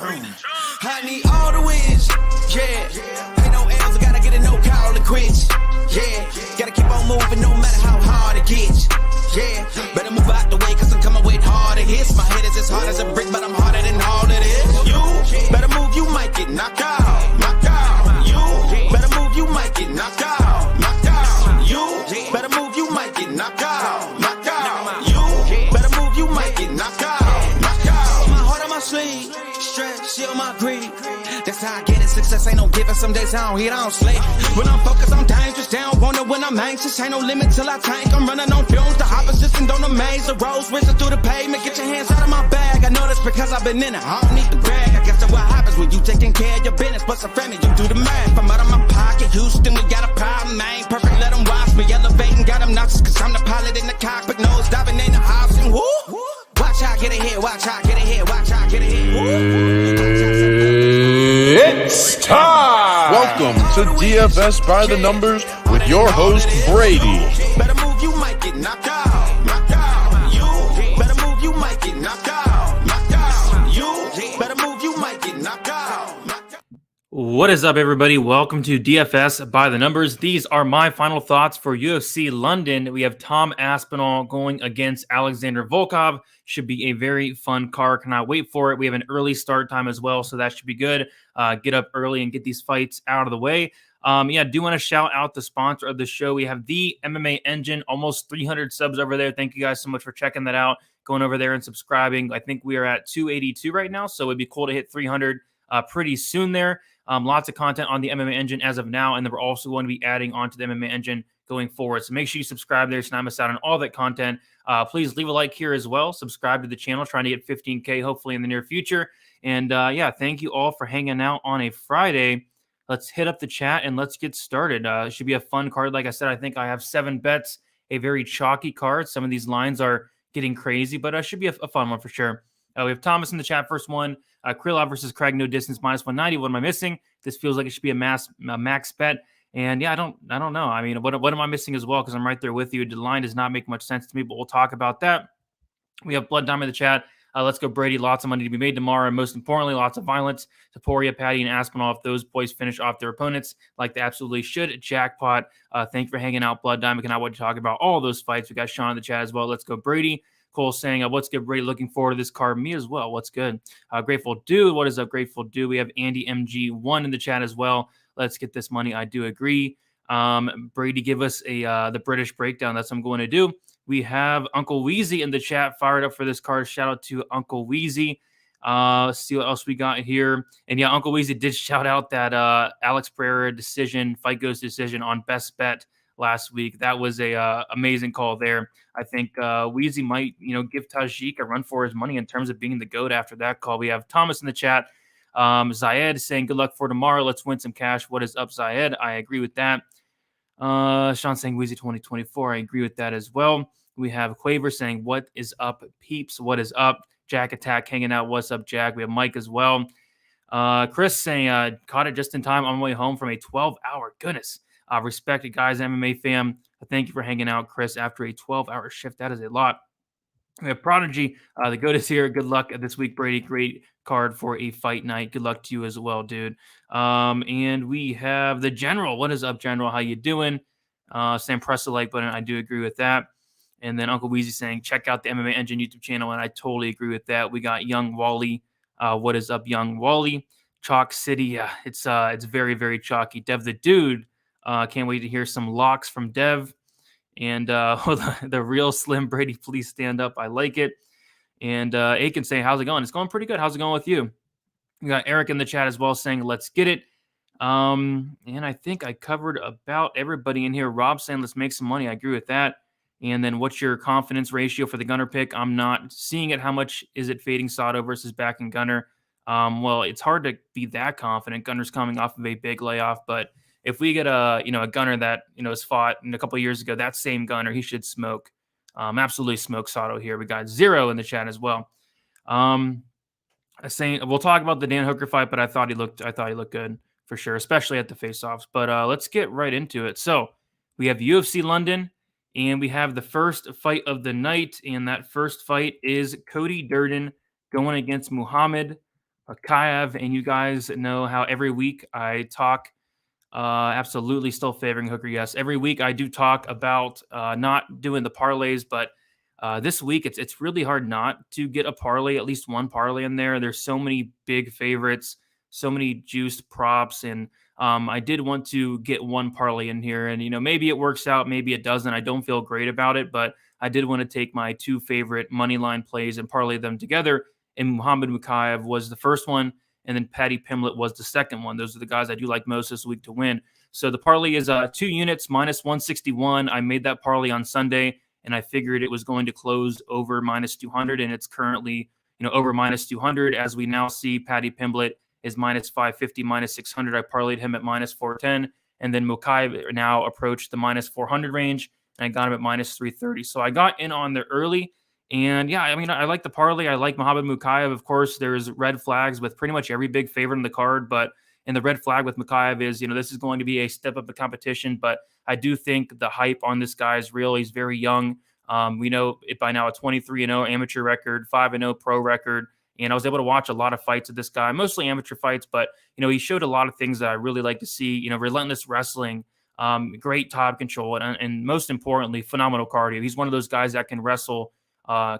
I need all the wins, yeah. Ain't no L's, I gotta get a no call to quits, yeah. Gotta keep on moving no matter how hard it gets, yeah. Better move out the way, cause I'm coming with harder hits. My head is as hard as a brick, but I'm harder than all of this. You better move, you might get knocked out, knocked out. You better move, you might get knocked out, knocked out. You better move, you might get knocked out, knocked out. You better move, you might get knocked out, knocked out. My heart on my sleeve, stress, shield my greed. That's how I get it, success ain't no giving. Some days I don't eat, I don't sleep. When I'm focused, I'm dangerous, they don't wonder when I'm anxious. Ain't no limit till I tank, I'm running on fumes. The opposition don't amaze, the roads racing through the pavement. Get your hands out of my bag, I know that's because I've been in it. I don't need to brag, I guess that's what happens when you taking care of your business. But some family, you do the math. I'm out of my pocket, Houston, we got a problem, I ain't perfect, let them watch me. Elevating, got them nauseous, cause I'm the pilot in the cockpit. Nose diving in the house, and woo! Watch out, get ahead, watch out, get ahead, watch out, get ahead. It's time! Welcome to DFS by the Numbers with your host, Brady. Better move, you might get knocked out, knocked out. You better move, you might get knocked out, knocked out. You better move, you might get knocked out, knocked out. What is up, everybody? Welcome to DFS by the Numbers. These are my final thoughts for UFC London. We have Tom Aspinall going against Alexander Volkov. Should be a very fun card. Cannot wait for it. We have an early start time as well, so that should be good. Get up early and get these fights out of the way. Do want to shout out the sponsor of the show. We have the MMA Engine, almost 300 subs over there. Thank you guys so much for checking that out, going over there and subscribing. I think we are at 282 right now, so it'd be cool to hit 300 pretty soon there. Lots of content on the MMA Engine as of now, and then we're also going to be adding onto the MMA Engine going forward. So make sure you subscribe there so not miss out on all that content. Please leave a like here as well. Subscribe to the channel, trying to get 15K hopefully in the near future. And thank you all for hanging out on a Friday. Let's hit up the chat and let's get started. It should be a fun card. Like I said, I think I have 7 bets, a very chalky card. Some of these lines are getting crazy, but it should be a fun one for sure. We have Thomas in the chat. First one, Krylov versus Craig, no distance, minus 190. What am I missing? This feels like it should be a max bet. And I don't know. I mean, what am I missing as well? Because I'm right there with you. The line does not make much sense to me, but we'll talk about that. We have Blood Diamond in the chat. Let's go, Brady. Lots of money to be made tomorrow. And most importantly, lots of violence. Topuria, Patty, and Aspinall, if those boys finish off their opponents like they absolutely should. Jackpot. Thank you for hanging out, Blood Diamond. And I want to talk about all those fights. We got Sean in the chat as well. Let's go, Brady. Cole saying, what's good, Brady? Looking forward to this card. Me as well. What's good? Grateful Dude. What is up, Grateful Dude? We have Andy MG1 in the chat as well. Let's get this money. I do agree. Brady, give us the British breakdown. That's what I'm going to do. We have Uncle Wheezy in the chat, fired up for this card. Shout out to Uncle Wheezy. Let's see what else we got here. And Uncle Wheezy did shout out that Alex Pereira decision, Fight Goes decision on Best Bet last week. That was a amazing call there. I think Wheezy might, give Tajik a run for his money in terms of being the GOAT after that call. We have Thomas in the chat. Zayed saying, good luck for tomorrow. Let's win some cash. What is up, Zayed? I agree with that. Sean saying Wheezy 2024. I agree with that as well. We have Quaver saying, what is up, peeps? What is up? Jack Attack hanging out. What's up, Jack? We have Mike as well. Chris saying, caught it just in time on my way home from a 12-hour. Goodness. Respected guys, MMA fam. Thank you for hanging out, Chris, after a 12-hour shift. That is a lot. We have Prodigy. The GOAT is here. Good luck this week, Brady. Great card for a fight night. Good luck to you as well, dude. And we have the General. What is up, General? How you doing? Sam, press the like button. I do agree with that. And then Uncle Weezy saying, check out the MMA Engine YouTube channel. And I totally agree with that. We got Young Wally. What is up, Young Wally? Chalk City. Yeah, it's very, very chalky. Dev the Dude. Can't wait to hear some locks from Dev. And the real Slim Brady, please stand up. I like it. And Aiken saying, how's it going? It's going pretty good. How's it going with you? We got Eric in the chat as well saying, let's get it. And I think I covered about everybody in here. Rob saying, let's make some money. I agree with that. And then what's your confidence ratio for the Gunner pick? I'm not seeing it. How much is it fading Sato versus backing Gunner? Well, it's hard to be that confident. Gunner's coming off of a big layoff, but if we get a Gunner that, is fought a couple of years ago, that same Gunner, he should smoke. Absolutely smoke Sato here. We got Zero in the chat as well. Saying we'll talk about the Dan Hooker fight, but I thought he looked good for sure, especially at the face-offs. But let's get right into it. So we have UFC London, and we have the first fight of the night, and that first fight is Cody Durden going against Muhammad Mokaev, and you guys know how every week I talk. Absolutely still favoring Hooker. Yes. Every week I do talk about not doing the parlays, but this week it's really hard not to get a parlay, at least one parlay in there. There's so many big favorites, so many juiced props, and I did want to get one parlay in here, and maybe it works out, maybe it doesn't. I don't feel great about it, but I did want to take my two favorite money line plays and parlay them together. And Muhammad Mokaev was the first one, and then Paddy Pimblett was the second one. Those are the guys I do like most this week to win. So the parlay is 2 units minus 161. I made that parlay on Sunday, and I figured it was going to close over minus 200, and it's currently over minus 200. As we now see, Paddy Pimblett is minus 550, minus 600. I parlayed him at minus 410, and then Mokaev now approached the minus 400 range, and I got him at minus 330. So I got in on there early. And yeah, I mean, I like the parlay. I like Muhammad Mokaev. Of course, there's red flags with pretty much every big favorite in the card. But and the red flag with Mokaev is, this is going to be a step up in competition. But I do think the hype on this guy is real. He's very young. We know it by now, a 23-0 amateur record, 5-0 pro record. And I was able to watch a lot of fights of this guy, mostly amateur fights. But, he showed a lot of things that I really like to see, relentless wrestling, great top control, and most importantly, phenomenal cardio. He's one of those guys that can wrestle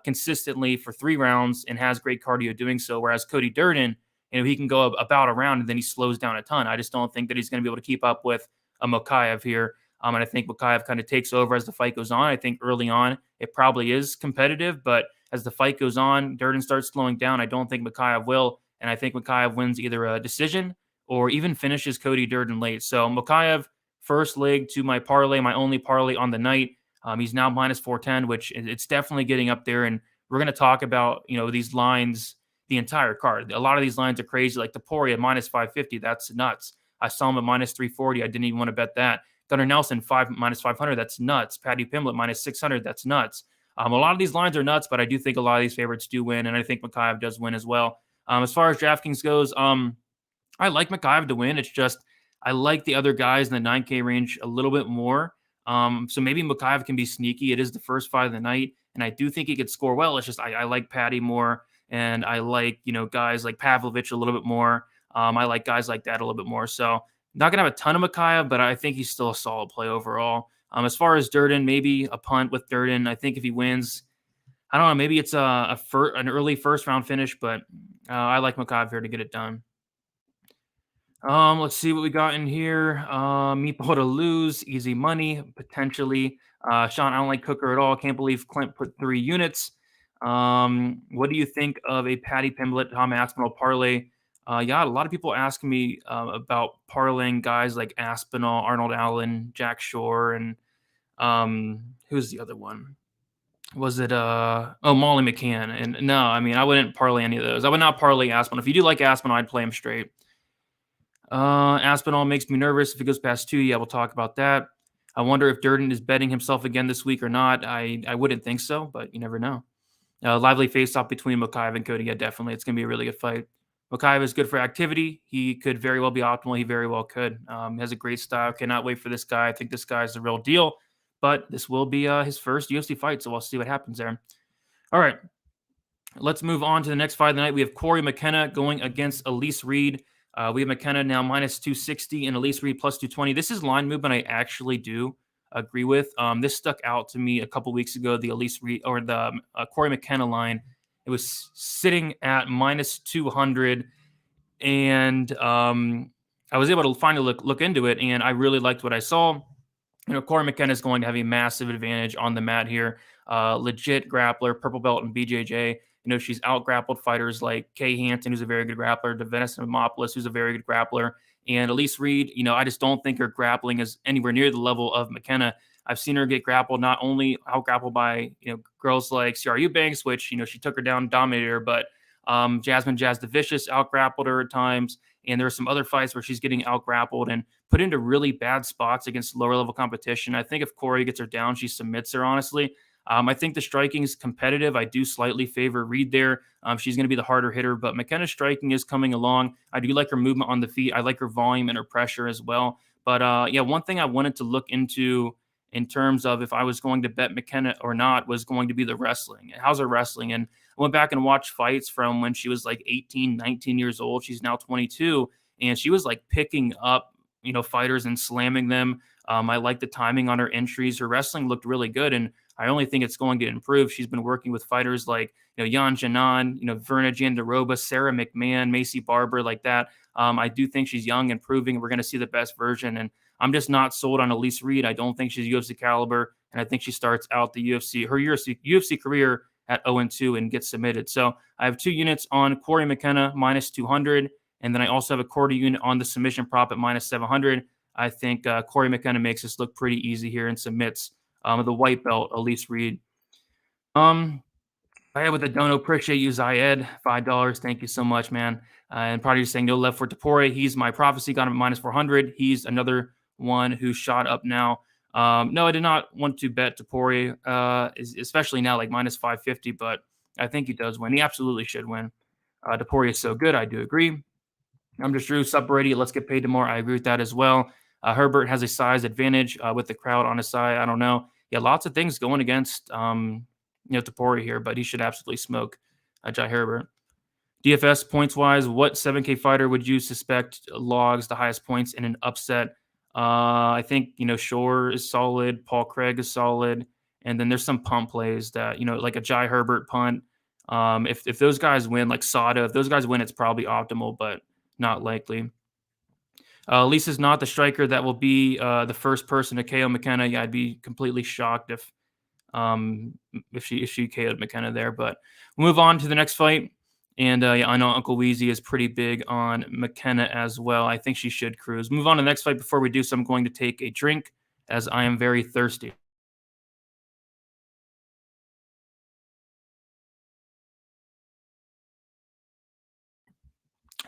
consistently for 3 rounds and has great cardio doing so. Whereas Cody Durden, he can go about a round and then he slows down a ton. I just don't think that he's going to be able to keep up with a Mokaev here. And I think Mokaev kind of takes over as the fight goes on. I think early on it probably is competitive, but as the fight goes on, Durden starts slowing down. I don't think Mokaev will. And I think Mokaev wins either a decision or even finishes Cody Durden late. So Mokaev, first leg to my parlay, my only parlay on the night. He's now minus 410, which it's definitely getting up there. And we're going to talk about, these lines, the entire card. A lot of these lines are crazy, like Topuria minus 550. That's nuts. I saw him at minus 340. I didn't even want to bet that. Gunnar Nelson minus 500. That's nuts. Paddy Pimblett minus 600. That's nuts. A lot of these lines are nuts, but I do think a lot of these favorites do win. And I think Mokaev does win as well. As far as DraftKings goes, I like Mokaev to win. It's just, I like the other guys in the 9K range a little bit more. So maybe Mokaev can be sneaky. It is the first fight of the night, and I do think he could score well. It's just I like Paddy more, and I like guys like Pavlovich a little bit more. I like guys like that a little bit more. So not gonna have a ton of Mokaev, but I think he's still a solid play overall. As far as Durden, maybe a punt with Durden. I think if he wins, I don't know, maybe it's an early first round finish, but I like Mokaev here to get it done. Let's see what we got in here. Meatball to lose, easy money, potentially. Sean, I don't like Cooker at all. Can't believe Clint put 3 units. What do you think of a Paddy Pimblett, Tom Aspinall parlay? Yeah, a lot of people ask me about parlaying guys like Aspinall, Arnold Allen, Jack Shore, and who's the other one? Was it Molly McCann? And no, I mean, I wouldn't parlay any of those. I would not parlay Aspinall. If you do like Aspinall, I'd play him straight. Aspinall makes me nervous. If it goes past 2, yeah, we'll talk about that. I wonder if Durden is betting himself again this week or not. I wouldn't think so, but you never know. Lively face-off between Mokaev and Cody. Yeah, definitely. It's going to be a really good fight. Mokaev is good for activity. He could very well be optimal. He very well could. He has a great style. Cannot wait for this guy. I think this guy is the real deal. But this will be his first UFC fight, so we'll see what happens there. All right. Let's move on to the next fight of the night. We have Corey McKenna going against Elise Reed. We have McKenna now minus 260 and Elise Reed plus 220. This is line movement I actually do agree with. This stuck out to me a couple weeks ago, the Elise Reed or the Corey McKenna line. It was sitting at minus 200, and I was able to finally look into it, and I really liked what I saw. Corey McKenna is going to have a massive advantage on the mat here. Legit grappler, purple belt in BJJ. She's out-grappled fighters like Kay Hansen, who's a very good grappler, Devenis Demopoulos, who's a very good grappler, and Elise Reed, I just don't think her grappling is anywhere near the level of McKenna. I've seen her get grappled, not only out-grappled by, girls like Ciara Eubanks, which, she took her down, dominated her, but Jasmine Jazz the Vicious out-grappled her at times, and there are some other fights where she's getting out-grappled and put into really bad spots against lower-level competition. I think if Corey gets her down, she submits her, honestly. I think the striking is competitive. I do slightly favor Reed there. She's going to be the harder hitter, but McKenna's striking is coming along. I do like her movement on the feet. I like her volume and her pressure as well. But yeah, one thing I wanted to look into in terms of if I was going to bet McKenna or not was going to be the wrestling. How's her wrestling? And went back and watched fights from when she was like 18, 19 years old. She's now 22, and she was like picking up, fighters and slamming them. I like the timing on her entries. Her wrestling looked really good, and I only think it's going to improve. She's been working with fighters like, Yan Janan, Verna Jandaroba, Sarah McMahon, Macy Barber, like that. I do think she's young and proving. We're going to see the best version, and I'm just not sold on Elise Reed. I don't think she's UFC caliber, and I think she starts out her UFC career at 0-2 and gets submitted. So I have 2 units on Corey McKenna minus 200, and then I also have a quarter unit on the submission prop at minus 700. I think Corey McKenna makes this look pretty easy here and submits the white belt, Elise Reed. I had with the dono, appreciate you, Zayed, $5. Thank you so much, man. And probably just saying no left for Topuria. He's my prophecy, got him at minus 400. He's another one who shot up now. No, I did not want to bet Topuria, especially now, like minus 550, but I think he does win. He absolutely should win. Topuria is so good. I do agree. I'm just Drew, sup, Brady. Let's get paid tomorrow. I agree with that as well. Herbert has a size advantage with the crowd on his side. I don't know. Yeah, lots of things going against Topuria here, but he should absolutely smoke Jai Herbert. DFS points-wise, what 7K fighter would you suspect logs the highest points in an upset? I think, Shore is solid. Paul Craig is solid. And then there's some punt plays that, like a Jai Herbert punt. If those guys win, like Sato, if those guys win, it's probably optimal, but not likely. Lisa's not the striker that will be the first person to KO McKenna. Yeah, I'd be completely shocked if she KO'd McKenna there. But we'll move on to the next fight. And I know Uncle Weezy is pretty big on McKenna as well. I think she should cruise. Move on to the next fight. Before we do so, I'm going to take a drink as I am very thirsty.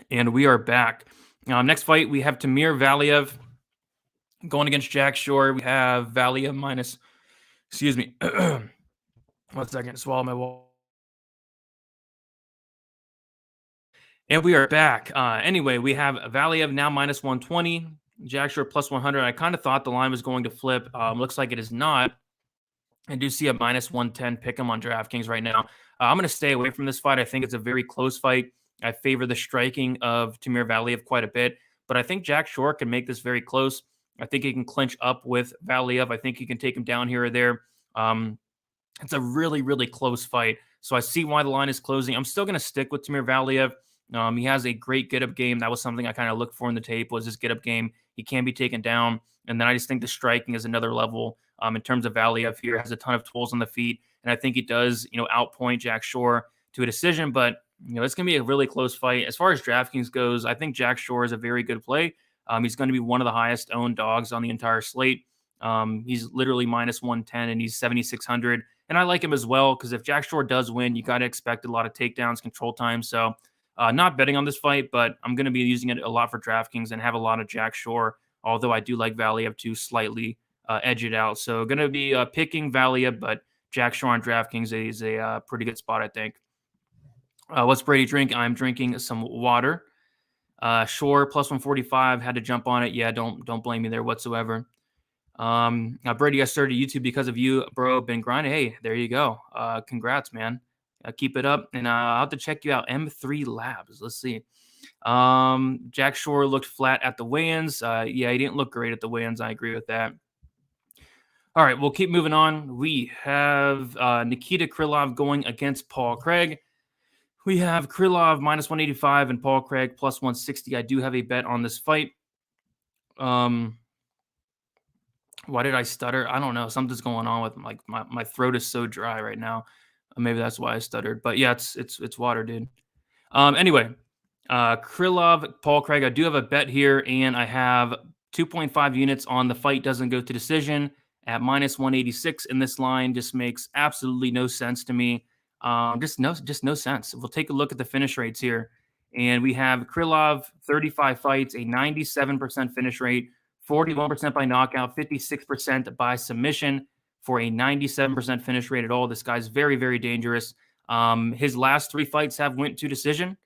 And we are back. Next fight, we have Timur Valeev going against Jack Shore. We have Valeev minus, excuse me, 1 second, swallow my water. And we are back. Anyway, we have Valeev now minus 120, Jack Shore plus 100. I kind of thought the line was going to flip. Looks like it is not. I do see a minus 110 pick him on DraftKings right now. I'm going to stay away from this fight. I think it's a very close fight. I favor the striking of Timur Valeev quite a bit, but I think Jack Shore can make this very close. I think he can clinch up with Valeev. I think he can take him down here or there. It's a really, really close fight. So I see why the line is closing. I'm still going to stick with Timur Valeev. He has a great get-up game. That was something I kind of looked for in the tape, was his get-up game. He can be taken down. And then I just think the striking is another level in terms of Valeev here. Has a ton of tools on the feet. And I think he does, outpoint Jack Shore to a decision. But, it's going to be a really close fight. As far as DraftKings goes, I think Jack Shore is a very good play. He's going to be one of the highest owned dogs on the entire slate. He's literally minus 110 and he's 7,600. And I like him as well because if Jack Shore does win, you got to expect a lot of takedowns, control time. So not betting on this fight, but I'm going to be using it a lot for DraftKings and have a lot of Jack Shore, although I do like Valeev to slightly edge it out. So going to be picking Valeev, but Jack Shore on DraftKings is a pretty good spot, I think. What's Brady drink? I'm drinking some water. Shore plus 145, had to jump on it. Yeah, don't blame me there whatsoever. Brady, I started YouTube because of you, bro. Been grinding. Hey, there you go. Congrats, man. Keep it up, and I'll have to check you out. M3 Labs. Let's see. Jack Shore looked flat at the weigh-ins. Yeah, he didn't look great at the weigh-ins. I agree with that. All right, we'll keep moving on. We have Nikita Krylov going against Paul Craig. We have Krylov minus 185 and Paul Craig plus 160. I do have a bet on this fight. Why did I stutter? I don't know. Something's going on with my throat is so dry right now. Maybe that's why I stuttered. But yeah, it's water, dude. Anyway, Krylov, Paul Craig. I do have a bet here, and I have 2.5 units on the fight doesn't go to decision at minus 186. And this line just makes absolutely no sense to me. Just no sense. We'll take a look at the finish rates here. And we have Krylov, 35 fights, a 97% finish rate, 41% by knockout, 56% by submission for a 97% finish rate at all. This guy's very, very dangerous. His last 3 fights have went to decision.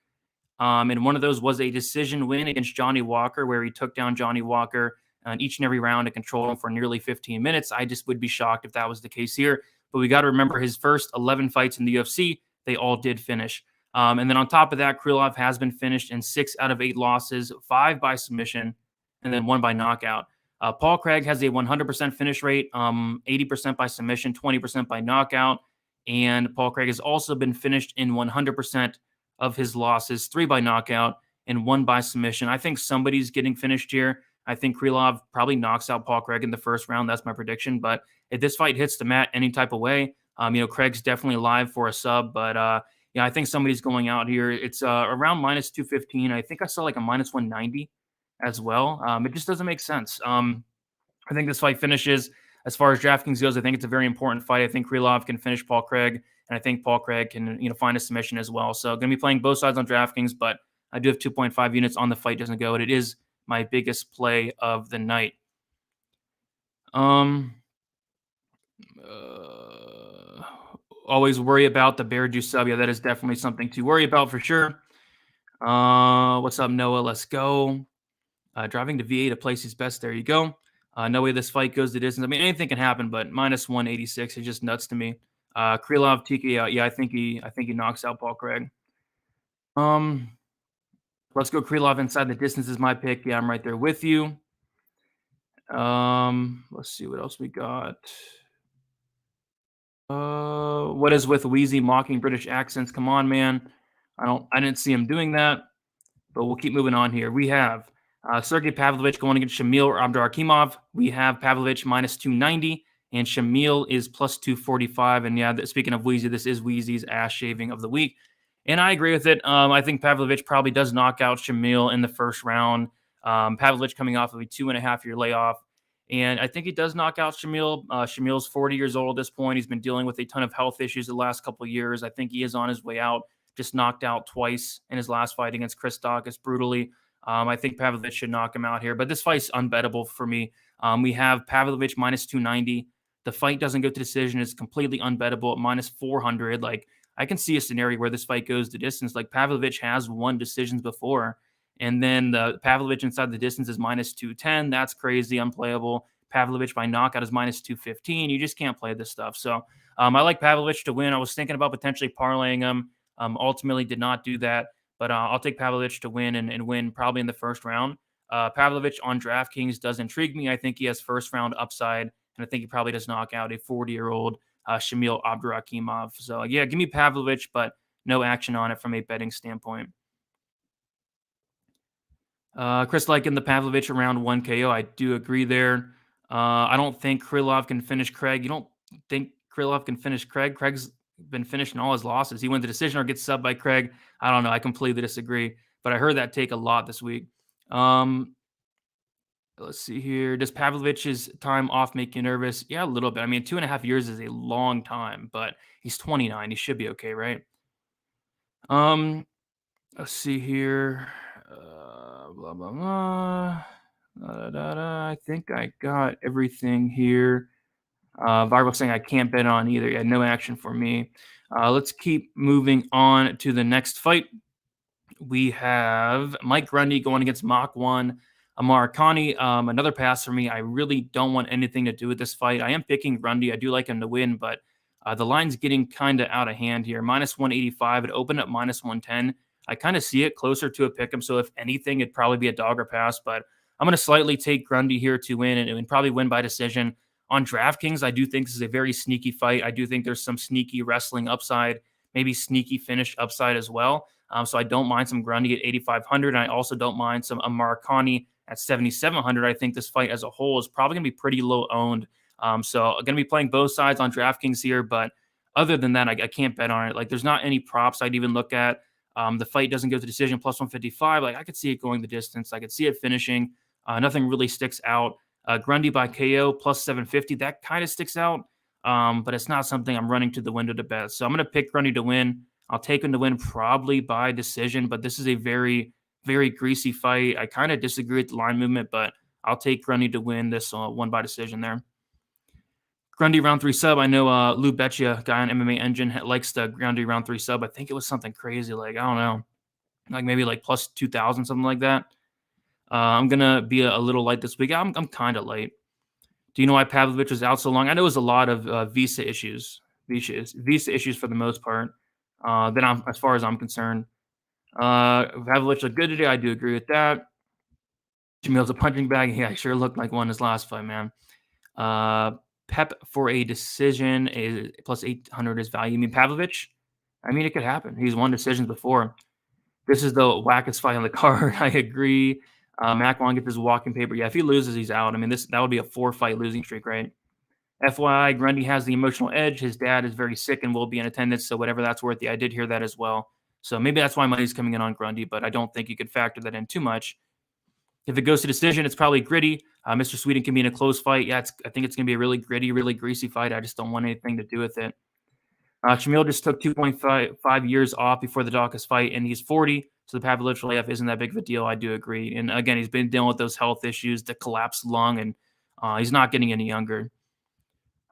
And one of those was a decision win against Johnny Walker, where he took down Johnny Walker on each and every round and controlled him for nearly 15 minutes. I just would be shocked if that was the case here. But we got to remember his first 11 fights in the UFC, they all did finish. And then on top of that, Krylov has been finished in 6 out of 8 losses, 5 by submission, and then 1 by knockout. Paul Craig has a 100% finish rate, 80% by submission, 20% by knockout. And Paul Craig has also been finished in 100% of his losses, 3 by knockout and 1 by submission. I think somebody's getting finished here. I think Krylov probably knocks out Paul Craig in the first round. That's my prediction. But if this fight hits the mat any type of way, Craig's definitely live for a sub. But I think somebody's going out here. It's around minus 215. I think I saw like a minus 190 as well. It just doesn't make sense. I think this fight finishes. As far as DraftKings goes, I think it's a very important fight. I think Krylov can finish Paul Craig, and I think Paul Craig can find a submission as well. So going to be playing both sides on DraftKings, but I do have 2.5 units on the fight doesn't go, and it is my biggest play of the night. Always worry about the bear juice sub. Yeah, that is definitely something to worry about for sure. What's up, Noah? Let's go. Driving to VA to place his best. There you go. No way this fight goes the distance. I mean, anything can happen, but minus 186 is just nuts to me. Krylov, TK, yeah, I think he knocks out Paul Craig. Let's go Krylov inside the distance is my pick. Yeah, I'm right there with you. Let's see what else we got. What is with Wheezy mocking British accents? Come on, man. I didn't see him doing that, but we'll keep moving on here. We have Sergey Pavlovich going against Shamil or Abdurakhimov. We have Pavlovich minus 290, and Shamil is plus 245. And yeah, speaking of Wheezy, this is Wheezy's ass shaving of the week. And I agree with it. I think Pavlovich probably does knock out Shamil in the first round. Pavlovich coming off of a 2.5-year layoff. And I think he does knock out Shamil. Shamil's 40 years old at this point. He's been dealing with a ton of health issues the last couple of years. I think he is on his way out. Just knocked out twice in his last fight against Chris Daukaus brutally. I think Pavlovich should knock him out here. But this fight's unbettable for me. We have Pavlovich minus 290. The fight doesn't go to decision. It's completely unbettable at minus 400. Like, I can see a scenario where this fight goes the distance. Like, Pavlovich has won decisions before. And then the Pavlovich inside the distance is minus 210. That's crazy, unplayable. Pavlovich by knockout is minus 215. You just can't play this stuff. So I like Pavlovich to win. I was thinking about potentially parlaying him. Ultimately did not do that. But I'll take Pavlovich to win and win probably in the first round. Pavlovich on DraftKings does intrigue me. I think he has first round upside. And I think he probably does knock out a 40-year-old Shamil Abdurakhimov. So, yeah, give me Pavlovich, but no action on it from a betting standpoint. Chris liking the Pavlovich around 1 KO. I do agree there. I don't think Krylov can finish Craig. You don't think Krylov can finish Craig? Craig's been finishing all his losses. He wins the decision or gets subbed by Craig. I don't know. I completely disagree. But I heard that take a lot this week. Let's see here. Does Pavlovich's time off make you nervous? Yeah, a little bit. I mean, 2.5 years is a long time, but he's 29. He should be okay, right? Let's see here. Blah, blah, blah. I think I got everything here. Vargas saying I can't bet on either. Yeah, no action for me. Let's keep moving on to the next fight. We have Mike Grundy going against Mach 1. Amar Khani, another pass for me. I really don't want anything to do with this fight. I am picking Grundy. I do like him to win, but the line's getting kind of out of hand here. Minus 185. It opened up minus 110. I kind of see it closer to a pick'em. So if anything, it'd probably be a dog or pass, but I'm going to slightly take Grundy here to win and probably win by decision. On DraftKings, I do think this is a very sneaky fight. I do think there's some sneaky wrestling upside, maybe sneaky finish upside as well. So I don't mind some Grundy at 8,500. I also don't mind some Amar Khani at 7,700. I think this fight as a whole is probably going to be pretty low owned. So I'm going to be playing both sides on DraftKings here, but other than that, I can't bet on it. Like, there's not any props I'd even look at. The fight doesn't go to decision plus 155. Like, I could see it going the distance. I could see it finishing. Nothing really sticks out. Grundy by KO plus 750. That kind of sticks out, but it's not something I'm running to the window to bet. So I'm going to pick Grundy to win. I'll take him to win probably by decision, but this is a very, very greasy fight. I kind of disagree with the line movement, but I'll take Grundy to win this one by decision there. Grundy round 3 sub. I know Lou Betcha, guy on MMA Engine, likes the Grundy round 3 sub. I think it was something crazy, like, I don't know, like maybe like plus 2,000, something like that. I'm going to be a little light this week. I'm kind of light. Do you know why Pavlovich was out so long? I know it was a lot of visa issues for the most part. As far as I'm concerned. Pavlovich looked good today. I do agree with that. Jamil's a punching bag. Yeah, he sure looked like one in his last fight, man. Pep for a decision is plus 800 is value. I mean, Pavlovich, I mean, it could happen. He's won decisions before. This is the wackest fight on the card. I agree. Mac won't get this walking paper. Yeah, if he loses, he's out. I mean, that would be a 4-fight losing streak, right? FYI, Grundy has the emotional edge. His dad is very sick and will be in attendance, so whatever that's worth. Yeah, I did hear that as well. So maybe that's why money's coming in on Grundy, but I don't think you could factor that in too much. If it goes to decision, it's probably gritty. Mr. Sweden can be in a close fight. Yeah, I think it's going to be a really gritty, really greasy fight. I just don't want anything to do with it. Shamil just took 2.5 years off before the Dawkins fight, and he's 40, so the Pavlovich layoff isn't that big of a deal. I do agree. And again, he's been dealing with those health issues, the collapsed lung, and he's not getting any younger.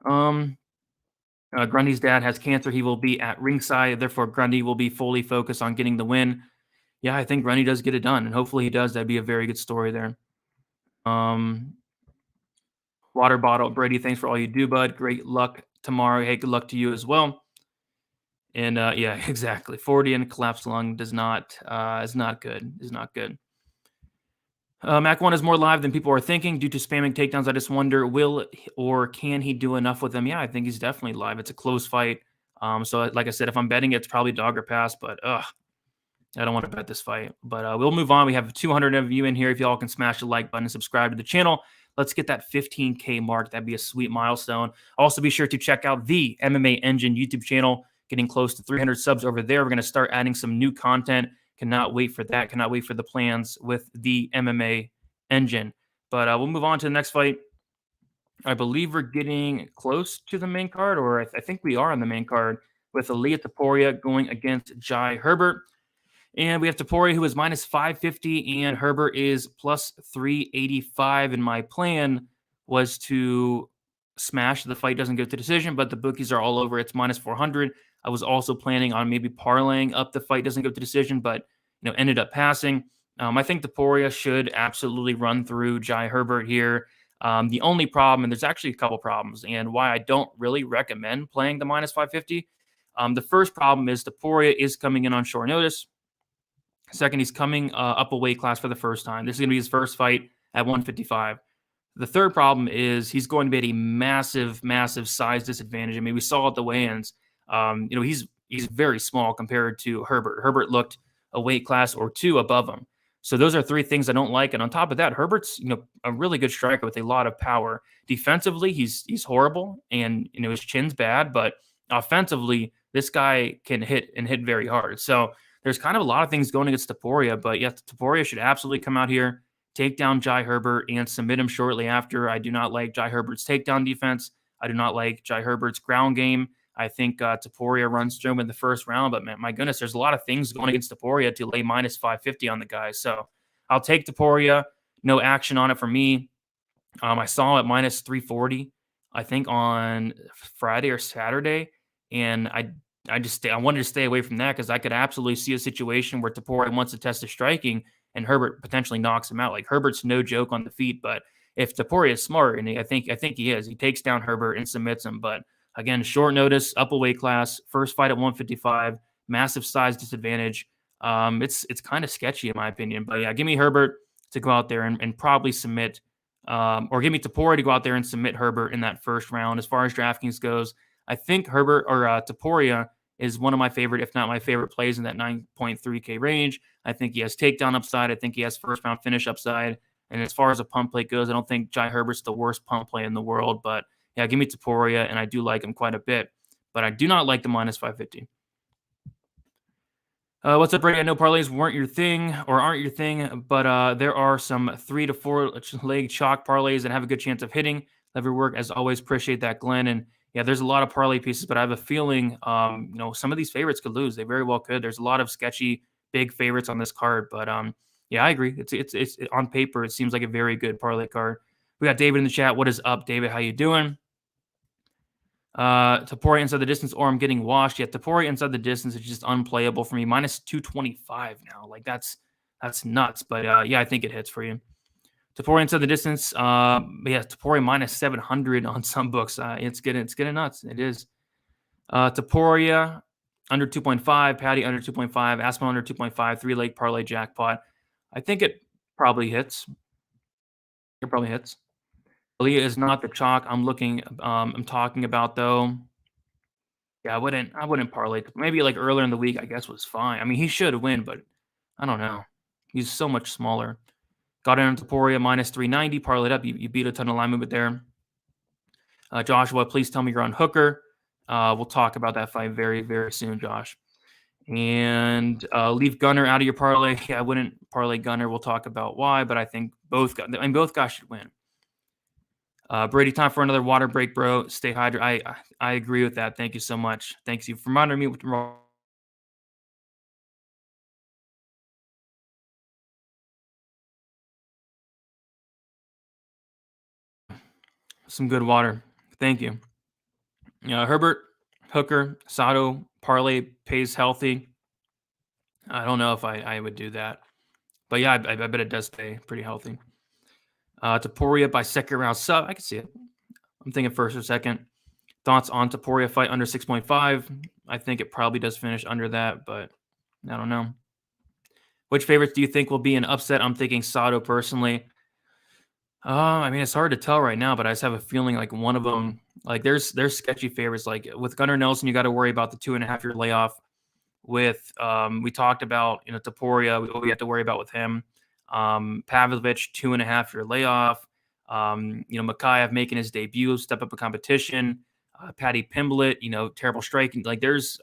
Grundy's dad has cancer. He will be at ringside. Therefore, Grundy will be fully focused on getting the win. Yeah, I think Grundy does get it done, and hopefully he does. That'd be a very good story there. Water bottle. Brady, thanks for all you do, bud. Great luck tomorrow. Hey, good luck to you as well. And yeah, exactly. 40 and collapsed lung is not good. Is not good. Mac 1 is more live than people are thinking due to spamming takedowns. I just wonder, will or can he do enough with them? Yeah, I think he's definitely live. It's a close fight. So like I said, if I'm betting, it's probably dog or pass, but I don't want to bet this fight. But we'll move on. We have 200 of you in here. If y'all can smash the like button and subscribe to the channel, let's get that 15K mark. That'd be a sweet milestone. Also, be sure to check out the MMA Engine YouTube channel. Getting close to 300 subs over there. We're going to start adding some new content. Cannot wait for that. Cannot wait for the plans with the MMA Engine. But we'll move on to the next fight. I believe we're getting close to the main card, or I think we are on the main card with Aaliyah Topuria going against Jai Herbert. And we have Topuria, who is minus 550, and Herbert is plus 385. And my plan was to smash. The fight doesn't go to decision, but the bookies are all over. It's minus 400. I was also planning on maybe parlaying up the fight doesn't go to decision, but ended up passing. I think Topuria should absolutely run through Jai Herbert here. The only problem, and there's actually a couple problems, and why I don't really recommend playing the minus 550. The first problem is Topuria is coming in on short notice. Second, he's coming up a weight class for the first time. This is going to be his first fight at 155. The third problem is he's going to be at a massive, massive size disadvantage. I mean, we saw at the weigh-ins, he's very small compared to Herbert. Herbert looked a weight class or two above him. So those are three things I don't like. And on top of that, Herbert's a really good striker with a lot of power. Defensively, he's horrible, and his chin's bad. But offensively, this guy can hit and hit very hard. So there's kind of a lot of things going against Topuria. But yes, Topuria should absolutely come out here, take down Jai Herbert, and submit him shortly after. I do not like Jai Herbert's takedown defense. I do not like Jai Herbert's ground game. I think Topuria runs through him in the first round, but man, my goodness, there's a lot of things going against Topuria to lay minus 550 on the guy. So I'll take Topuria. No action on it for me. I saw him at minus 340, I think on Friday or Saturday, and I wanted to stay away from that because I could absolutely see a situation where Topuria wants to test his striking and Herbert potentially knocks him out. Like, Herbert's no joke on the feet, but if Topuria is smart, and I think he is, he takes down Herbert and submits him. But again, short notice, up a weight class, first fight at 155, massive size disadvantage. It's kind of sketchy in my opinion. But yeah, give me Herbert to go out there and probably submit, or give me Topuria to go out there and submit Herbert in that first round. As far as DraftKings goes, I think Herbert or Topuria is one of my favorite, if not my favorite plays in that 9.3K range. I think he has takedown upside. I think he has first round finish upside. And as far as a pump play goes, I don't think Jai Herbert's the worst pump play in the world. But yeah, give me Topuria, and I do like him quite a bit. But I do not like the minus 550. What's up, Brady? I know parlays weren't your thing or aren't your thing, but there are some 3 to 4 leg chalk parlays that have a good chance of hitting. Love your work as always. Appreciate that, Glenn. And yeah, there's a lot of parlay pieces, but I have a feeling, some of these favorites could lose. They very well could. There's a lot of sketchy big favorites on this card, but yeah, I agree. It's on paper, it seems like a very good parlay card. We got David in the chat. What is up, David? How you doing? Topuria inside the distance, or I'm getting washed. Yeah, Topuria inside the distance is just unplayable for me. Minus 225 now. Like, that's nuts. But yeah, I think it hits for you. Topuria inside the distance. Yeah, Topuria minus 700 on some books. It's getting nuts. It is. Topuria under 2.5, Patty under 2.5, Aspinall under 2.5, 3-leg parlay jackpot. I think it probably hits. It probably hits. Aaliyah is not the chalk I'm talking about though. Yeah, I wouldn't parlay. Maybe like earlier in the week, I guess was fine. I mean, he should win, but I don't know. He's so much smaller. Got in on Topuria minus 390, parlayed up. You beat a ton of line movement there. Joshua, please tell me you're on Hooker. We'll talk about that fight very, very soon, Josh. And leave Gunner out of your parlay. Yeah, I wouldn't parlay Gunner. We'll talk about why, but I think both guys should win. Brady, time for another water break, bro. Stay hydrated. I agree with that. Thank you so much. Thanks you for reminding me with some good water. Thank you. Herbert, Hooker, Sato, parlay pays healthy. I don't know if I would do that. But yeah, I bet it does pay pretty healthy. Topuria by second round sub. I can see it. I'm thinking first or second. Thoughts on Topuria fight under 6.5? I think it probably does finish under that, but I don't know. Which favorites do you think will be an upset? I'm thinking Sato personally. I mean, it's hard to tell right now, but I just have a feeling like one of them, like there's sketchy favorites. Like with Gunnar Nelson, you got to worry about the 2.5-year layoff. With we talked about Topuria, we have to worry about with him. Pavlovich 2.5-year layoff. Mokaev making his debut, step up a competition. Patty Pimblett, terrible striking. Like there's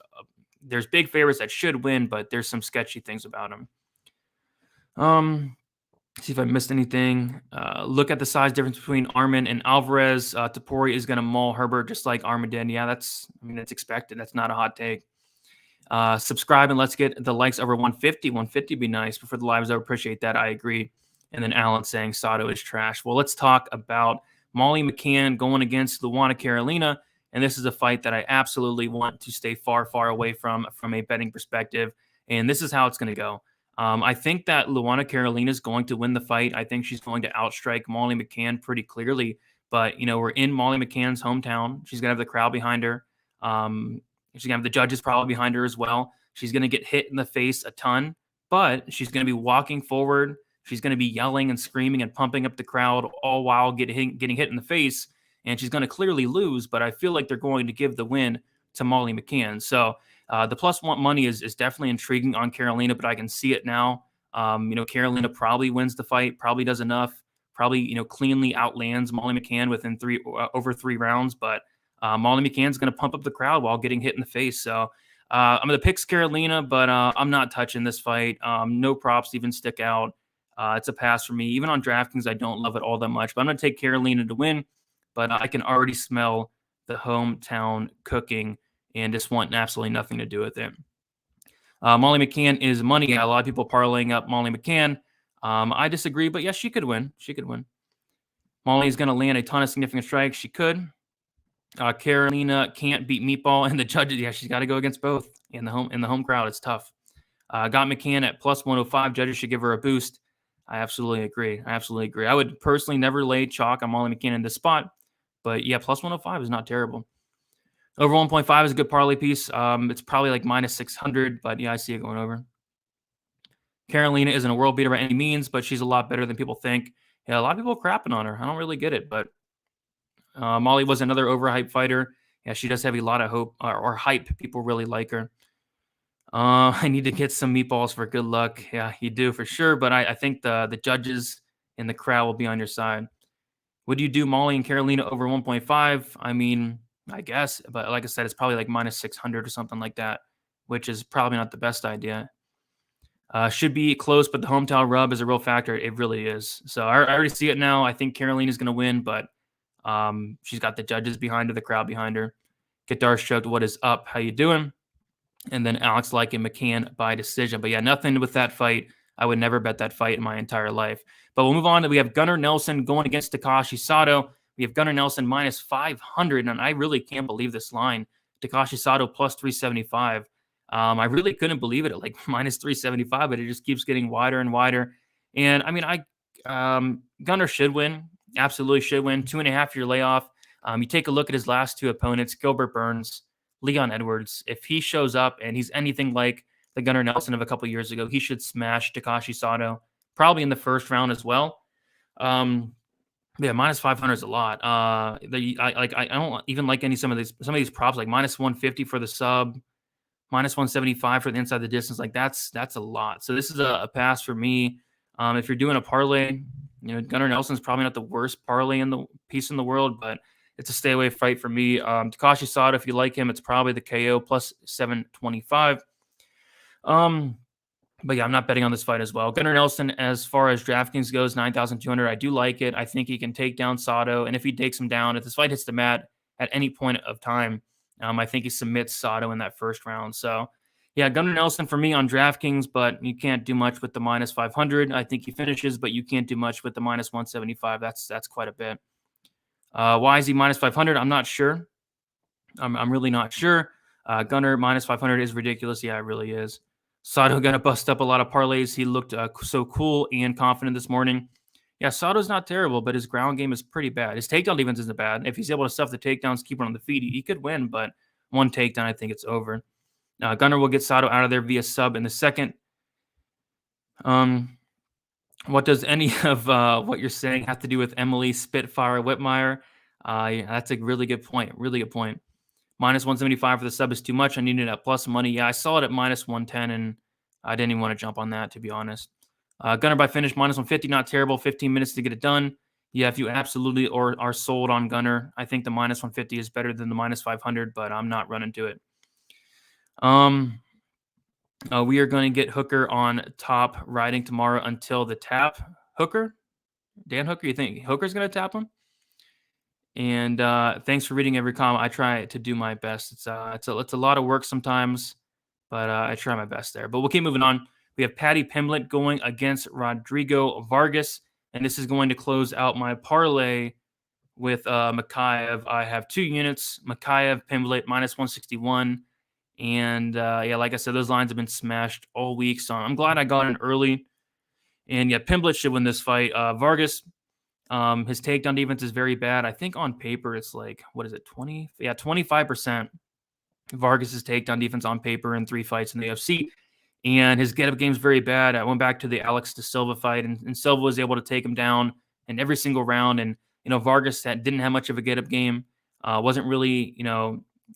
big favorites that should win, but there's some sketchy things about him. See if I missed anything. Look at the size difference between Arman and Alvarez. Topuria is going to maul Herbert just like Arman did. Yeah, that's expected. That's not a hot take. Subscribe and let's get the likes over 150. 150 would be nice. But for the lives, I would appreciate that. I agree. And then Alan saying Sato is trash. Well, let's talk about Molly McCann going against Luana Carolina. And this is a fight that I absolutely want to stay far, far away from a betting perspective. And this is how it's going to go. I think that Luana Carolina is going to win the fight. I think she's going to outstrike Molly McCann pretty clearly. But, we're in Molly McCann's hometown. She's going to have the crowd behind her. She's going to have the judges probably behind her as well. She's going to get hit in the face a ton, but she's going to be walking forward. She's going to be yelling and screaming and pumping up the crowd all while getting hit in the face. And she's going to clearly lose, but I feel like they're going to give the win to Molly McCann. So the +1 money is definitely intriguing on Carolina, but I can see it now. Carolina probably wins the fight, probably does enough, probably, cleanly outlands Molly McCann within over 3 rounds. But Molly McCann's going to pump up the crowd while getting hit in the face. So I'm going to pick Carolina, but I'm not touching this fight. No props even stick out. It's a pass for me. Even on DraftKings, I don't love it all that much. But I'm going to take Carolina to win. But I can already smell the hometown cooking and just want absolutely nothing to do with it. Molly McCann is money. A lot of people parlaying up Molly McCann. I disagree, but yes, she could win. She could win. Molly is going to land a ton of significant strikes. She could. Carolina can't beat Meatball, and the judges. Yeah, she's got to go against both in the home crowd. It's tough. Got McCann at +105. Judges should give her a boost. I absolutely agree. I would personally never lay chalk on Molly McCann in this spot, but yeah, +105 is not terrible. Over 1.5 is a good parlay piece. It's probably like -600, but yeah, I see it going over. Carolina isn't a world beater by any means, but she's a lot better than people think. Yeah, a lot of people are crapping on her. I don't really get it, but Molly was another overhyped fighter. Yeah, she does have a lot of hope or hype. People really like her. I need to get some meatballs for good luck. Yeah, you do for sure. But I think the judges and the crowd will be on your side. Would you do Molly and Carolina over 1.5? I mean, I guess. But like I said, it's probably like -600 or something like that, which is probably not the best idea. Should be close, but the hometown rub is a real factor. It really is. So I already see it now. I think Carolina's going to win, but she's got the judges behind her, the crowd behind her. Guitar Stroked, what is up? How you doing? And then Alex Like and McCann by decision. But yeah, nothing with that fight. I would never bet that fight in my entire life. But we'll move on. We have Gunnar Nelson going against Takashi Sato. We have Gunnar Nelson -500, and I really can't believe this line. Takashi Sato +375. I really couldn't believe it at like -375, but it just keeps getting wider and wider. And I mean, Gunnar should win. Absolutely should win. 2.5-year layoff. You take a look at his last 2 opponents, Gilbert Burns, Leon Edwards. If he shows up and he's anything like the Gunnar Nelson of a couple years ago, he should smash Takashi Sato, probably in the first round as well. Yeah, minus 500 is a lot. I don't even like some of these props, like minus 150 for the sub, minus 175 for the inside the distance. Like that's a lot. So this is a pass for me. If you're doing a parlay, Gunnar Nelson's probably not the worst parlay in the piece in the world, but it's a stay away fight for me. Takashi Sato, if you like him, it's probably the KO plus 725. But yeah, I'm not betting on this fight as well. Gunnar Nelson, as far as DraftKings goes, 9,200. I do like it. I think he can take down Sato. And if he takes him down, if this fight hits the mat at any point of time, I think he submits Sato in that first round. So yeah, Gunnar Nelson for me on DraftKings, but you can't do much with the minus 500. I think he finishes, but you can't do much with the minus 175. That's quite a bit. Why is he minus 500? I'm not sure. I'm really not sure. Gunnar minus 500 is ridiculous. Yeah, it really is. Sato going to bust up a lot of parlays. He looked so cool and confident this morning. Yeah, Sato's not terrible, but his ground game is pretty bad. His takedown defense isn't bad. If he's able to stuff the takedowns, keep it on the feet, he could win, but one takedown, I think it's over. Gunnar will get Sato out of there via sub in the second. What does any of what you're saying have to do with Emily Spitfire Whitmire? Yeah, that's a really good point. Really good point. Minus 175 for the sub is too much. I needed a plus money. Yeah, I saw it at minus 110, and I didn't even want to jump on that, to be honest. Gunnar by finish, minus 150, not terrible. 15 minutes to get it done. Yeah, if you absolutely are sold on Gunnar, I think the minus 150 is better than the minus 500, but I'm not running to it. We are going to get Hooker on top riding tomorrow until the tap. Hooker? Dan Hooker, you think Hooker's going to tap him? And thanks for reading every comment. I try to do my best. It's a lot of work sometimes, but I try my best there. But we'll keep moving on. We have Paddy Pimblett going against Rodrigo Vargas, and this is going to close out my parlay with Mokaev. I have 2 units, Mokaev, Pimblett, minus 161. And yeah, like I said, those lines have been smashed all week, so I'm glad I got in early. And yeah, Pimblett should win this fight. Vargas, his takedown defense is very bad. I think on paper it's like, what is it, 20? Yeah, 25%. Vargas's takedown defense on paper in 3 fights in the UFC. And his get-up game is very bad. I went back to the Alex De Silva fight, and Silva was able to take him down in every single round. And, Vargas didn't have much of a get-up game. Wasn't really,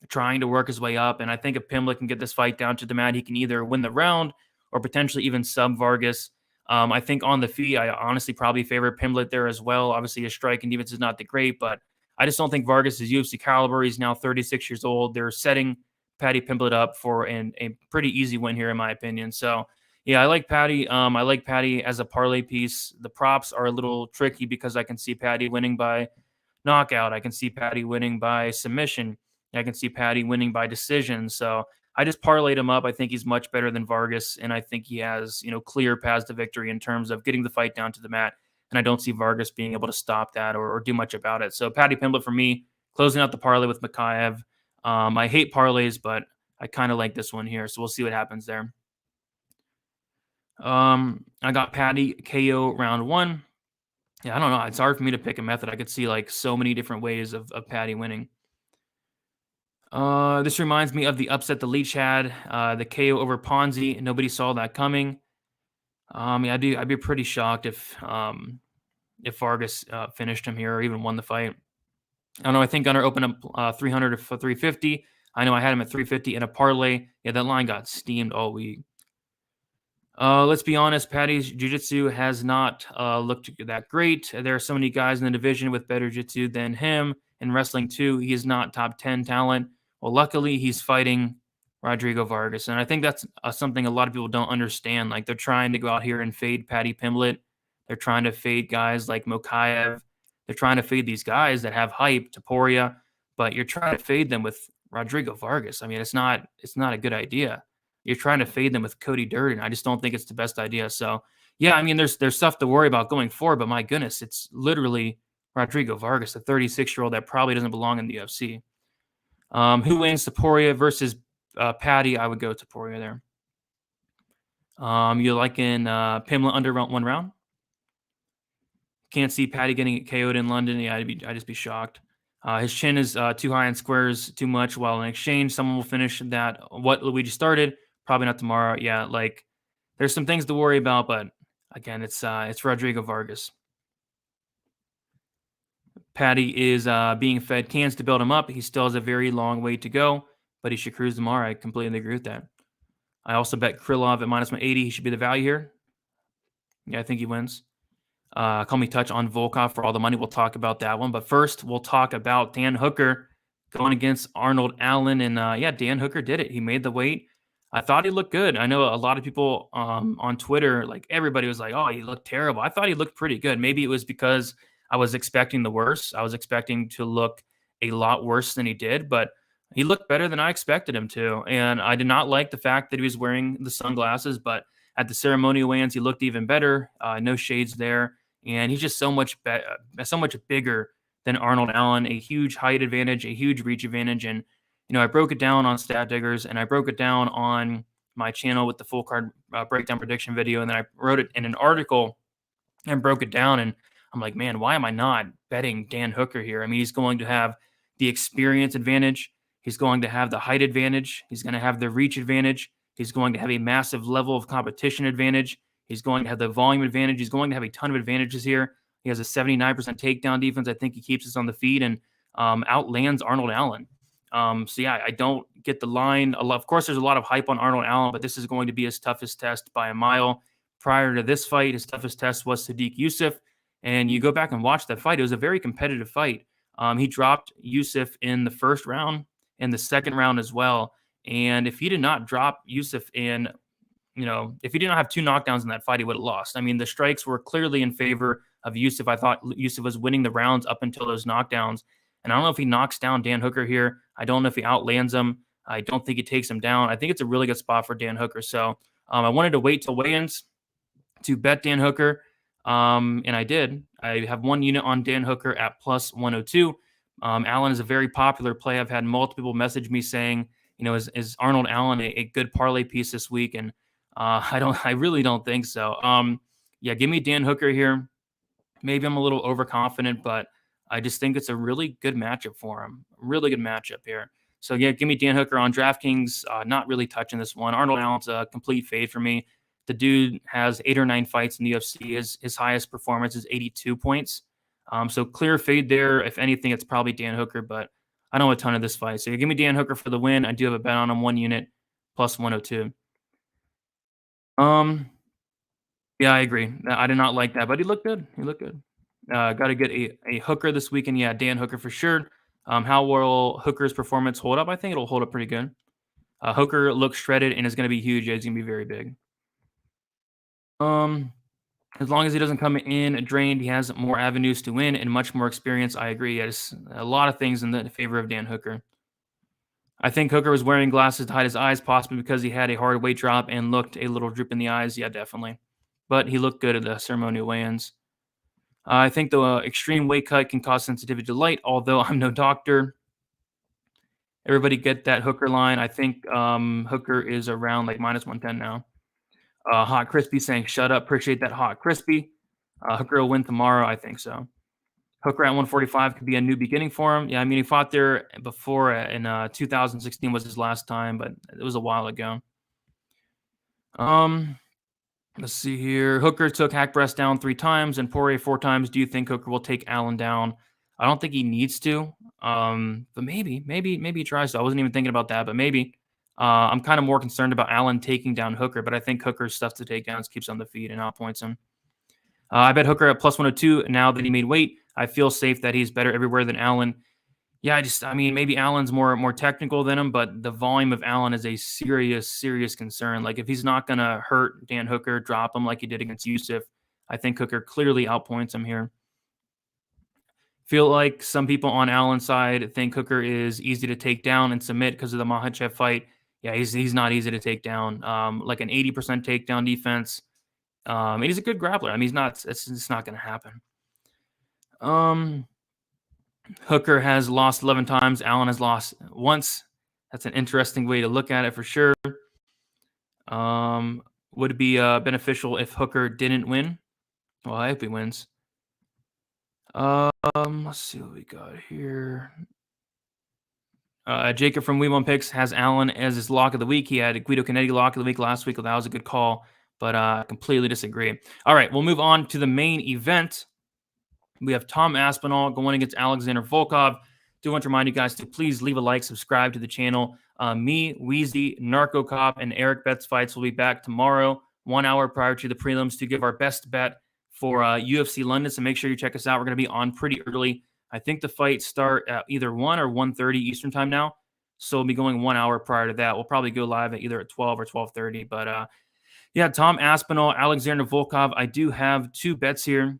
trying to work his way up. And I think if Pimblett can get this fight down to the mat, he can either win the round or potentially even sub Vargas. I think on the feet, I honestly probably favor Pimblett there as well. Obviously, his striking defense is not that great, but I just don't think Vargas is UFC caliber. He's now 36 years old. They're setting Paddy Pimblett up for a pretty easy win here, in my opinion. So, yeah, I like Paddy. I like Paddy as a parlay piece. The props are a little tricky because I can see Paddy winning by knockout. I can see Paddy winning by submission. I can see Paddy winning by decision. So I just parlayed him up. I think he's much better than Vargas, and I think he has, clear paths to victory in terms of getting the fight down to the mat. And I don't see Vargas being able to stop that or do much about it. So Paddy Pimblett for me, closing out the parlay with Mokaev. I hate parlays, but I kind of like this one here. So we'll see what happens there. I got Paddy KO round 1. Yeah, I don't know. It's hard for me to pick a method. I could see like so many different ways of Paddy winning. This reminds me of the upset the Leech had, the KO over Ponzi. Nobody saw that coming. Yeah, I'd be pretty shocked if Vargas finished him here or even won the fight. I don't know. I think Gunnar opened up 300 for 350. I know I had him at 350 in a parlay. Yeah, that line got steamed all week. Let's be honest, Paddy's jiu-jitsu has not looked that great. There are so many guys in the division with better jiu-jitsu than him. In wrestling, too, he is not top 10 talent. Well, luckily, he's fighting Rodrigo Vargas. And I think that's something a lot of people don't understand. Like, they're trying to go out here and fade Paddy Pimblett. They're trying to fade guys like Mokaev. They're trying to fade these guys that have hype, Topuria. But you're trying to fade them with Rodrigo Vargas. I mean, it's not a good idea. You're trying to fade them with Cody Durden. I just don't think it's the best idea. So, yeah, I mean, there's stuff to worry about going forward. But, my goodness, it's literally Rodrigo Vargas, a 36-year-old that probably doesn't belong in the UFC. Who wins, Topuria versus Paddy? I would go Topuria there. You liking Pimblett under 1 round? Can't see Paddy getting KO'd in London. Yeah, I'd just be shocked. His chin is too high and squares too much, while in exchange, someone will finish that what Luigi started. Probably not tomorrow. Yeah, like there's some things to worry about, but again, it's Rodrigo Vargas. Patty is being fed cans to build him up. He still has a very long way to go, but he should cruise tomorrow. I completely agree with that. I also bet Krylov at minus 180. He should be the value here. Yeah, I think he wins. Call me touch on Volkov for all the money. We'll talk about that one. But first, we'll talk about Dan Hooker going against Arnold Allen. And yeah, Dan Hooker did it. He made the weight. I thought he looked good. I know a lot of people on Twitter, like everybody was like, oh, he looked terrible. I thought he looked pretty good. Maybe it was because I was expecting the worst. I was expecting to look a lot worse than he did, but he looked better than I expected him to. And I did not like the fact that he was wearing the sunglasses, but at the ceremonial weigh-ins, he looked even better. No shades there. And he's just so much bigger than Arnold Allen, a huge height advantage, a huge reach advantage. And, I broke it down on Stat Diggers, and I broke it down on my channel with the full card breakdown prediction video. And then I wrote it in an article and broke it down. And I'm like, man, why am I not betting Dan Hooker here? I mean, he's going to have the experience advantage. He's going to have the height advantage. He's going to have the reach advantage. He's going to have a massive level of competition advantage. He's going to have the volume advantage. He's going to have a ton of advantages here. He has a 79% takedown defense. I think he keeps us on the feet and outlands Arnold Allen. So, yeah, I don't get the line. Of course, there's a lot of hype on Arnold Allen, but this is going to be his toughest test by a mile. Prior to this fight, his toughest test was Sadiq Youssef. And you go back and watch that fight. It was a very competitive fight. He dropped Youssef in the first round and the second round as well. And if he did not drop Youssef in, if he did not have 2 knockdowns in that fight, he would have lost. I mean, the strikes were clearly in favor of Youssef. I thought Youssef was winning the rounds up until those knockdowns. And I don't know if he knocks down Dan Hooker here. I don't know if he outlands him. I don't think he takes him down. I think it's a really good spot for Dan Hooker. So I wanted to wait till weigh-ins to bet Dan Hooker. And I did. I have 1 unit on Dan Hooker at plus 102. Allen is a very popular play. I've had multiple people message me saying, is Arnold Allen a good parlay piece this week? And I really don't think so. Yeah, give me Dan Hooker here. Maybe I'm a little overconfident, but I just think it's a really good matchup for him. Really good matchup here. So yeah, give me Dan Hooker on DraftKings. Not really touching this one. Arnold Allen's a complete fade for me. The dude has 8 or 9 fights in the UFC. His highest performance is 82 points. So clear fade there. If anything, it's probably Dan Hooker, but I don't have a ton of this fight. So give me Dan Hooker for the win. I do have a bet on him, 1 unit plus 102. Yeah, I agree. I did not like that, but he looked good. Got to get a Hooker this weekend. Yeah, Dan Hooker for sure. How will Hooker's performance hold up? I think it'll hold up pretty good. Hooker looks shredded and is going to be huge. He's going to be very big. As long as he doesn't come in drained, he has more avenues to win and much more experience. I agree. There's a lot of things in the favor of Dan Hooker. I think Hooker was wearing glasses to hide his eyes, possibly because he had a hard weight drop and looked a little drip in the eyes. Yeah, definitely. But he looked good at the ceremonial weigh-ins. I think the extreme weight cut can cause sensitivity to light, although I'm no doctor. Everybody get that Hooker line. I think Hooker is around like minus 110 now. Hot Crispy saying, shut up. Appreciate that, Hot Crispy. Hooker will win tomorrow. I think so. Hooker at 145 could be a new beginning for him. Yeah, I mean, he fought there before in 2016 was his last time, but it was a while ago. Let's see here. Hooker took Hackbreast down 3 times and Poirier 4 times. Do you think Hooker will take Allen down? I don't think he needs to, but maybe he tries to. I wasn't even thinking about that, but maybe. I'm kind of more concerned about Allen taking down Hooker, but I think Hooker's stuff to take downs keeps on the feet and outpoints him. I bet Hooker at plus 102 now that he made weight. I feel safe that he's better everywhere than Allen. Yeah, maybe Allen's more technical than him, but the volume of Allen is a serious concern. Like if he's not going to hurt Dan Hooker, drop him like he did against Youssef, I think Hooker clearly outpoints him here. Feel like some people on Allen's side think Hooker is easy to take down and submit because of the Makhachev fight. Yeah, he's not easy to take down. Like an 80% takedown defense. And he's a good grappler. I mean, it's not going to happen. Hooker has lost 11 times. Allen has lost once. That's an interesting way to look at it for sure. Would it be beneficial if Hooker didn't win? Well, I hope he wins. Let's see what we got here. Jacob from We One Picks has Allen as his lock of the week. He had a Guido Canetti lock of the week last week. That was a good call, but I completely disagree. All right, we'll move on to the main event. We have Tom Aspinall going against Alexander Volkov. Do want to remind you guys to please leave a like, subscribe to the channel. Me, Wheezy, Narco Cop, and Eric Betts Fights will be back tomorrow, 1 hour prior to the prelims, to give our best bet for UFC London. So make sure you check us out. We're going to be on pretty early. I think the fights start at either 1 or 1:30 Eastern time now. So we'll be going 1 hour prior to that. We'll probably go live at either at 12 or 12:30. But yeah, Tom Aspinall, Alexander Volkov. I do have 2 bets here.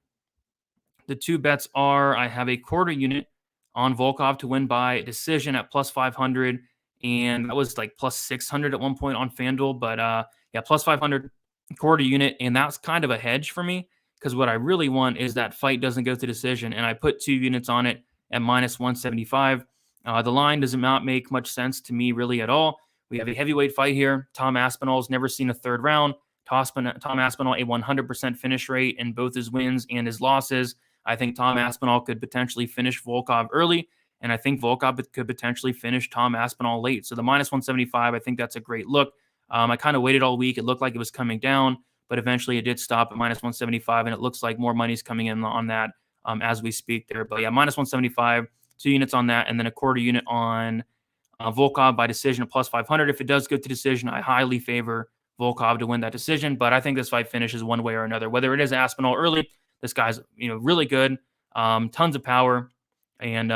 The 2 bets are, I have a quarter unit on Volkov to win by decision at plus 500, and that was like plus 600 at one point on FanDuel. But yeah, plus 500 quarter unit, and that's kind of a hedge for me because what I really want is that fight doesn't go to decision, and I put 2 units on it at minus 175. The line does not make much sense to me really at all. We have a heavyweight fight here. Tom Aspinall's never seen a third round. Tom Aspinall, a 100% finish rate in both his wins and his losses. I think Tom Aspinall could potentially finish Volkov early, and I think Volkov could potentially finish Tom Aspinall late. So the minus 175, I think that's a great look. I kind of waited all week. It looked like it was coming down, but eventually it did stop at minus 175, and it looks like more money's coming in on that as we speak there. But yeah, minus 175, 2 units on that, and then a quarter unit on Volkov by decision at plus 500. If it does go to decision, I highly favor Volkov to win that decision, but I think this fight finishes one way or another. Whether it is Aspinall early, this guy's, really good, tons of power, and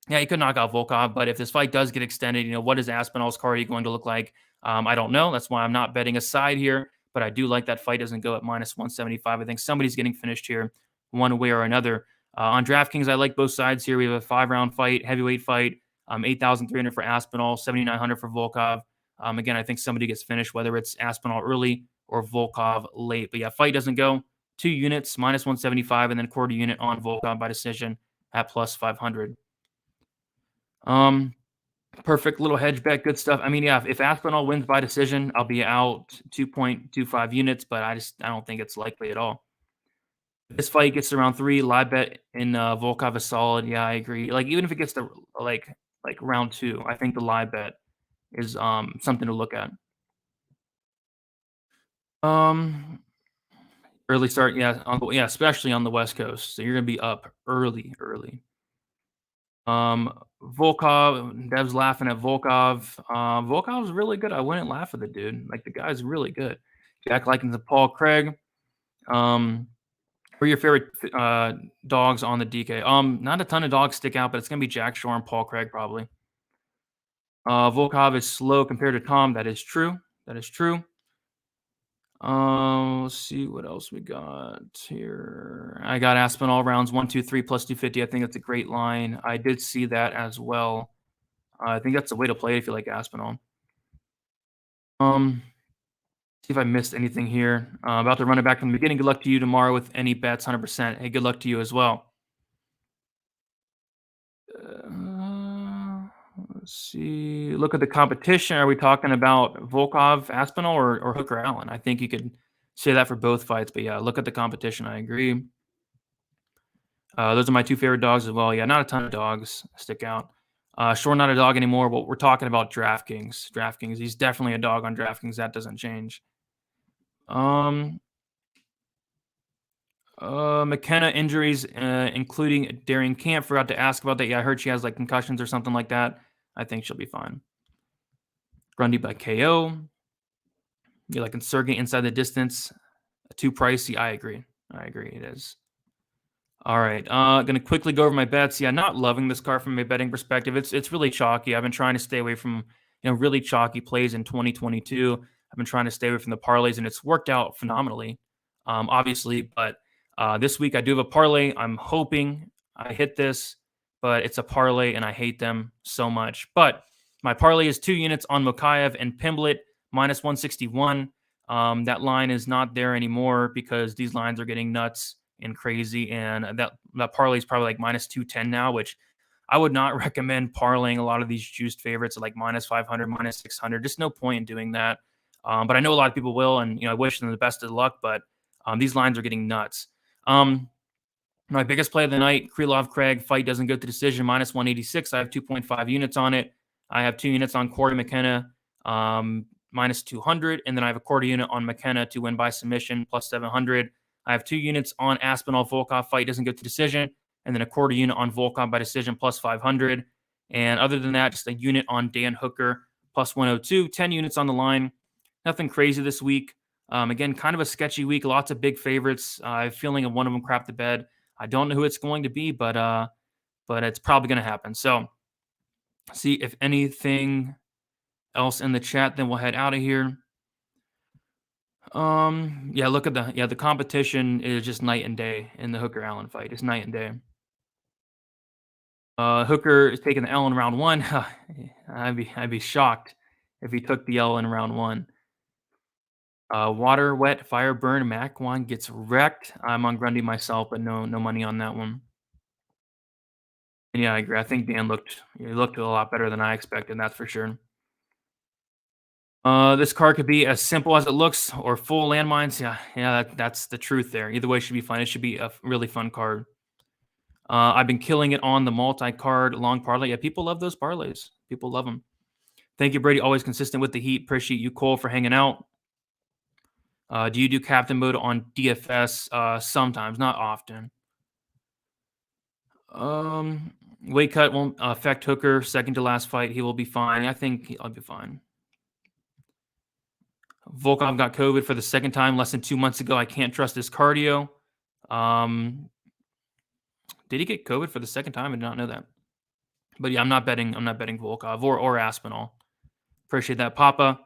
yeah, he could knock out Volkov. But if this fight does get extended, what is Aspinall's cardio going to look like? I don't know. That's why I'm not betting a side here, but I do like that fight doesn't go at minus 175. I think somebody's getting finished here one way or another. On DraftKings, I like both sides here. We have a 5-round fight, heavyweight fight, 8,300 for Aspinall, 7,900 for Volkov. Again, I think somebody gets finished, whether it's Aspinall early or Volkov late. But yeah, fight doesn't go. 2 units, minus 175, and then quarter unit on Volkov by decision at plus 500. Perfect little hedge bet, good stuff. I mean, yeah, if Aspinall wins by decision, I'll be out 2.25 units, but I don't think it's likely at all. If this fight gets to round 3, live bet in Volkov is solid. Yeah, I agree. Like, even if it gets to like round 2, I think the live bet is something to look at. Early start, yeah, especially on the West Coast. So you're gonna be up early. Volkov, Dev's laughing at Volkov. Volkov's really good. I wouldn't laugh at the dude. Like, the guy's really good. Jack Likens and Paul Craig. Who are your favorite dogs on the DK? Not a ton of dogs stick out, but it's gonna be Jack Shore and Paul Craig probably. Volkov is slow compared to Tom. That is true. Let's see what else we got here. I got Aspinall rounds 1, 2, 3 plus 250. I think that's a great line. I did see that as well. I think that's the way to play it if you like Aspinall. See if I missed anything here. About to run it back from the beginning. Good luck to you tomorrow with any bets, 100%. Hey, good luck to you as well. Let's see. Look at the competition. Are we talking about Volkov, Aspinall, or Hooker Allen? I think you could say that for both fights. But yeah, look at the competition. I agree. Those are my 2 favorite dogs as well. Yeah, not a ton of dogs stick out. Shore not a dog anymore, but we're talking about DraftKings. He's definitely a dog on DraftKings. That doesn't change. McKenna injuries, including Darian Camp. Forgot to ask about that. Yeah, I heard she has like concussions or something like that. I think she'll be fine. Grundy by KO. You like Sergey inside the distance. Too pricey. I agree. It is. All right. Going to quickly go over my bets. Yeah, not loving this card from a betting perspective. It's really chalky. I've been trying to stay away from really chalky plays in 2022. I've been trying to stay away from the parlays, and it's worked out phenomenally, obviously. But this week I do have a parlay. I'm hoping I hit this, but it's a parlay, and I hate them so much. But my parlay is 2 units on Mokaev and Pimblett, minus 161. That line is not there anymore because these lines are getting nuts and crazy, and that parlay is probably like minus 210 now, which I would not recommend parlaying a lot of these juiced favorites at like minus 500, minus 600. Just no point in doing that. But I know a lot of people will, and I wish them the best of luck, but these lines are getting nuts. My biggest play of the night, Krylov Craig, fight doesn't go to decision, minus 186. I have 2.5 units on it. I have 2 units on Corey McKenna, minus 200. And then I have a quarter unit on McKenna to win by submission, plus 700. I have 2 units on Aspinall Volkov, fight doesn't go to decision. And then a quarter unit on Volkov by decision, plus 500. And other than that, just a unit on Dan Hooker, plus 102. 10 units on the line. Nothing crazy this week. Again, kind of a sketchy week. Lots of big favorites. I have a feeling one of them crapped the bed. I don't know who it's going to be, but it's probably going to happen. So, see if anything else in the chat, then we'll head out of here. Yeah, look at the competition is just night and day in the Hooker Allen fight. It's night and day. Hooker is taking the L in round 1. I'd be shocked if he took the L in round 1. Water, wet, fire, burn, Macwan gets wrecked. I'm on Grundy myself, but no money on that one. And yeah, I agree. I think Dan looked a lot better than I expected, that's for sure. This card could be as simple as it looks or full landmines. Yeah, that's the truth there. Either way should be fun. It should be a really fun card. I've been killing it on the multi-card long parlay. Yeah, people love those parlays. People love them. Thank you, Brady. Always consistent with the heat. Appreciate you, Cole, for hanging out. Do you do captain mode on DFS? Sometimes, not often. Weight cut won't affect Hooker. Second to last fight, he will be fine. I think I'll be fine. Volkov got COVID for the second time less than 2 months ago. I can't trust his cardio. Did he get COVID for the second time? I did not know that. But yeah, I'm not betting Volkov or Aspinall. Appreciate that, Papa.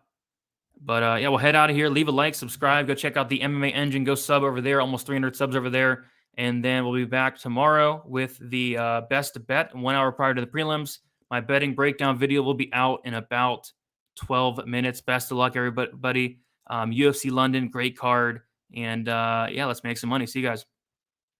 But yeah, we'll head out of here. Leave a like, subscribe, go check out the MMA Engine. Go sub over there. Almost 300 subs over there. And then we'll be back tomorrow with the best bet 1 hour prior to the prelims. My betting breakdown video will be out in about 12 minutes. Best of luck, everybody. UFC London, great card. And yeah, let's make some money. See you guys.